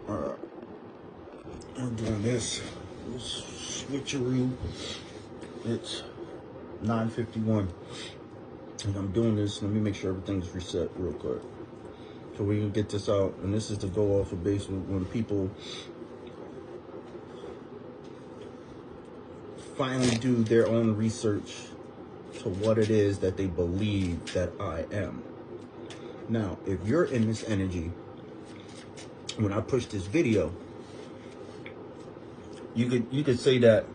Alright. I'm doing this switcheroo. It's 9:51. And I'm doing this. Let me make sure everything's reset real quick, so we can get this out. And this is to go off of basically when people finally do their own research to what it is that they believe that I am. Now, if you're in this energy, when I push this video, you could say that,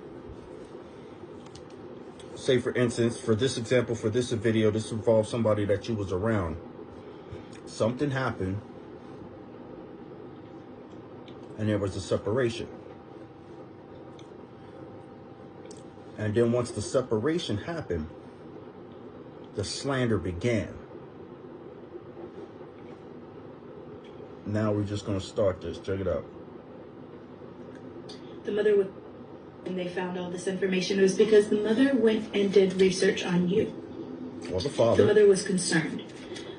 say for instance, for this example, for this video, this involves somebody that you was around. Something happened and there was a separation. And then once the separation happened, the slander began. Now we're just going to start this. Check it out. The mother would, and they found all this information, it was because the mother went and did research on you. Well, the father. The mother was concerned.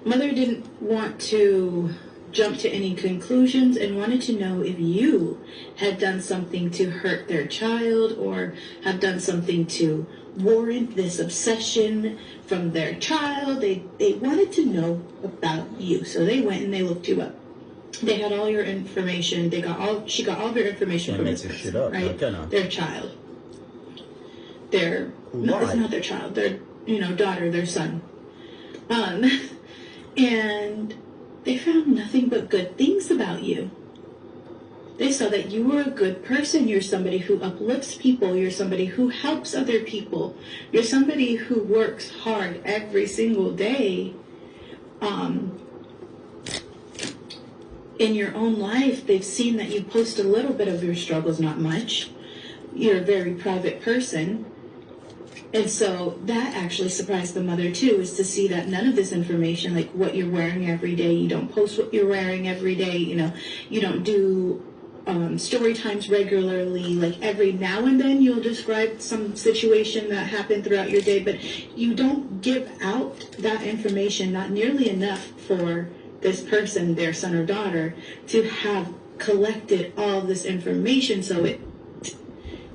Mother didn't want to jump to any conclusions and wanted to know if you had done something to hurt their child or have done something to warrant this obsession from their child. They wanted to know about you, so they went and they looked you up. They had all your information. She got all of your information from this person, right? Their child. No, it's not their child. Their daughter, their son. And they found nothing but good things about you. They saw that you were a good person. You're somebody who uplifts people. You're somebody who helps other people. You're somebody who works hard every single day. In your own life, they've seen that you post a little bit of your struggles, not much. You're a very private person. And so that actually surprised the mother too, is to see that none of this information, like what you're wearing every day, you don't post what you're wearing every day, you don't do story times regularly, like every now and then you'll describe some situation that happened throughout your day, but you don't give out that information, not nearly enough for this person, their son or daughter, to have collected all this information, so it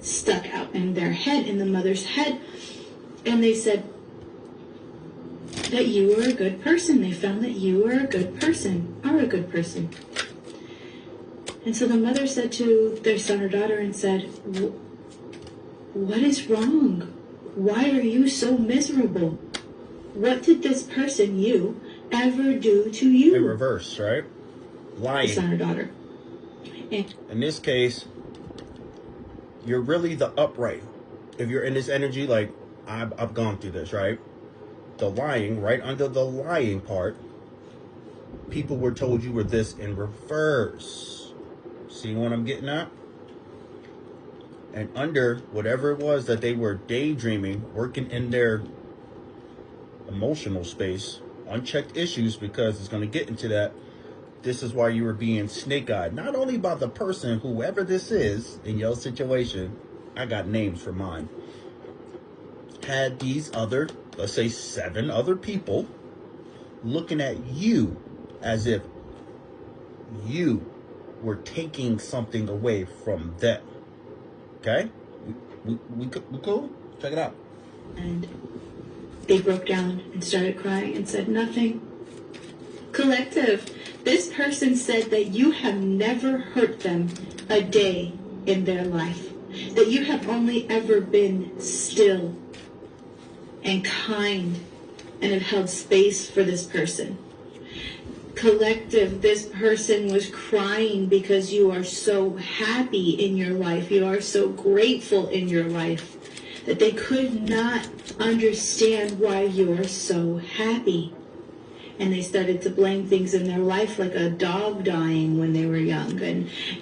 stuck out in their head, in the mother's head. And they said that you were a good person. They found that you were a good person, are a good person. And so the mother said to their son or daughter and said, what is wrong? Why are you so miserable? What did this person, you, ever do to you? In reverse, right? Lying. The son or daughter. And in this case, you're really the upright. If you're in this energy, like I've gone through this, right? The lying, right under the lying part, people were told you were this in reverse. See what I'm getting at? And under whatever it was that they were daydreaming, working in their emotional space, unchecked issues, because it's going to get into that. This is why you were being snake-eyed, not only by the person, whoever this is in your situation. I got names for mine. Had these other, let's say 7 other people looking at you as if you were taking something away from them. Okay? We cool? Check it out. And they broke down and started crying and said, nothing. Collective, this person said that you have never hurt them a day in their life. That you have only ever been still and kind and have held space for this person. Collective, this person was crying because you are so happy in your life. You are so grateful in your life that they could not understand why you are so happy. And they started to blame things in their life, like a dog dying when they were young,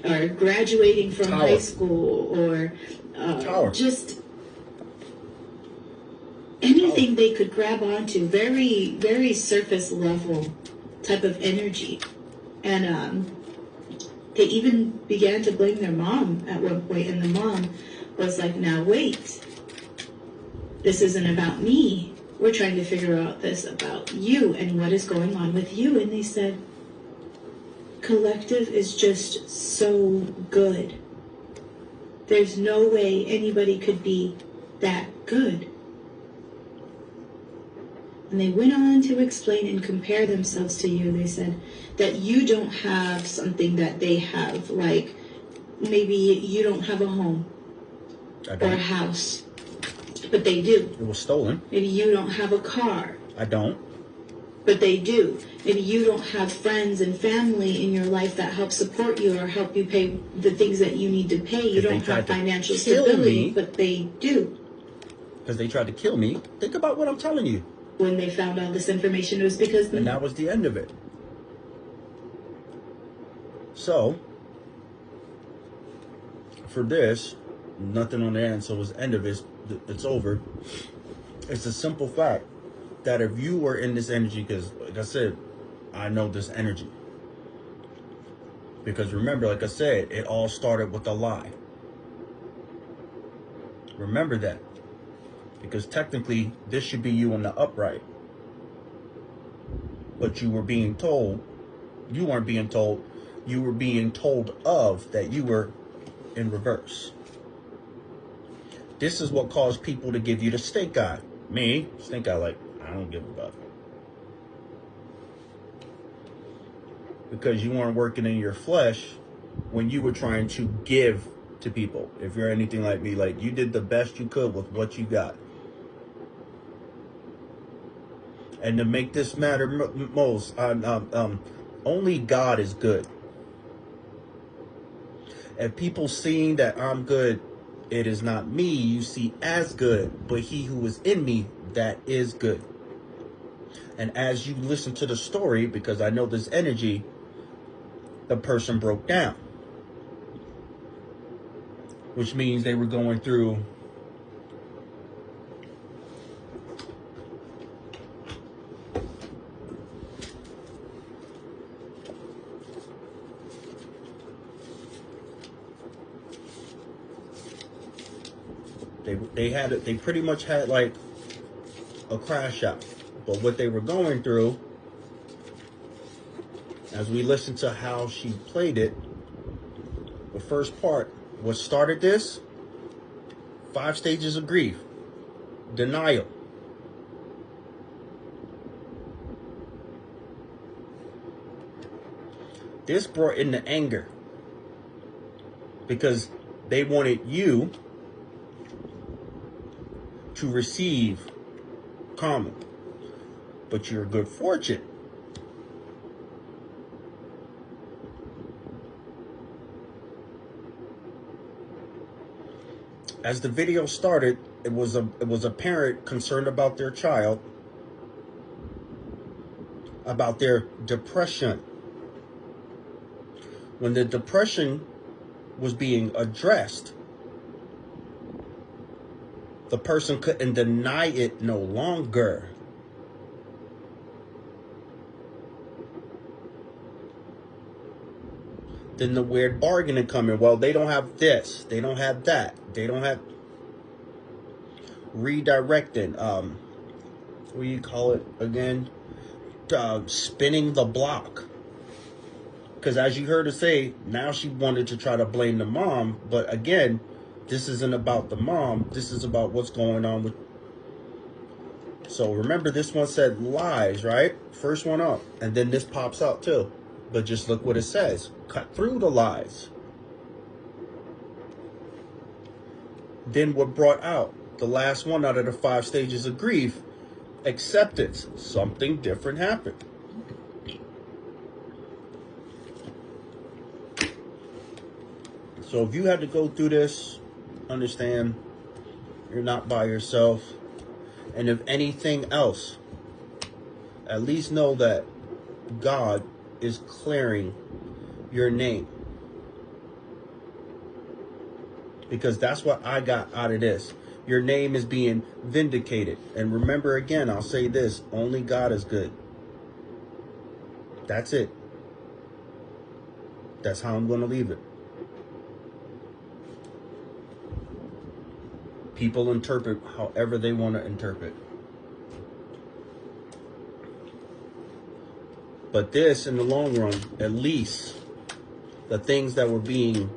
or graduating from high school, or just anything they could grab onto. Very, very surface level type of energy. And they even began to blame their mom at one point, and the mom was like, now wait, this isn't about me. We're trying to figure out this about you and what is going on with you. And they said, collective is just so good. There's no way anybody could be that good. And they went on to explain and compare themselves to you. They said that you don't have something that they have, like maybe you don't have a home or a house, but they do. It was stolen. Maybe you don't have a car. I don't. But they do. Maybe you don't have friends and family in your life that help support you or help you pay the things that you need to pay. You don't have financial stability, but they do. Because they tried to kill me. Think about what I'm telling you. When they found all this information, it was because... And that was the end of it. So, for this, nothing on the end, so it's end of it. It's over. It's a simple fact that if you were in this energy, because like I said, I know this energy. Because remember, like I said, it all started with a lie. Remember that. Because technically, this should be you in the upright. But you were being told, you weren't being told, you were being told of that you were in reverse. This is what caused people to give you the stink eye. Me, stink eye, like, I don't give a fuck. Because you weren't working in your flesh when you were trying to give to people. If you're anything like me, like, you did the best you could with what you got. And to make this matter most, only God is good. And people seeing that I'm good, it is not me you see as good, but he who is in me, that is good. And as you listen to the story, because I know this energy, the person broke down. Which means they were going through they pretty much had like a crash out. But what they were going through, as we listened to how she played it, the first part, what started this, 5 stages of grief, denial, this brought in the anger, because they wanted you to receive karma, but your good fortune as the video started, it was a parent concerned about their child, about their depression. When the depression was being addressed, the person couldn't deny it no longer. Then the weird bargaining coming. Well, they don't have this. They don't have that. They don't have redirecting. What do you call it again? Spinning the block. Because as you heard her say, now she wanted to try to blame the mom. But again, this isn't about the mom. This is about what's going on with... So remember, this one said lies, right? First one up. And then this pops out too. But just look what it says. Cut through the lies. Then what brought out the last one out of the 5 stages of grief? Acceptance. Something different happened. So if you had to go through this, understand you're not by yourself. And if anything else, at least know that God is clearing your name. Because that's what I got out of this. Your name is being vindicated. And remember again, I'll say this, only God is good. That's it. That's how I'm going to leave it. People interpret however they want to interpret. But this, in the long run, at least, the things that were being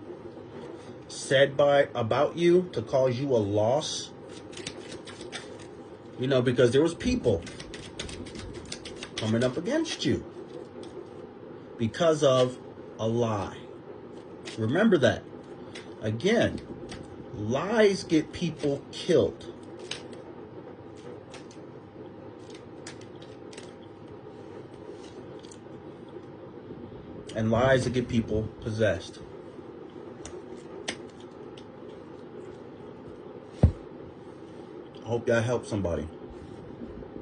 said about you to cause you a loss. You know, because there was people coming up against you because of a lie. Remember that. Again, lies get people killed. And lies that get people possessed. I hope that helps somebody.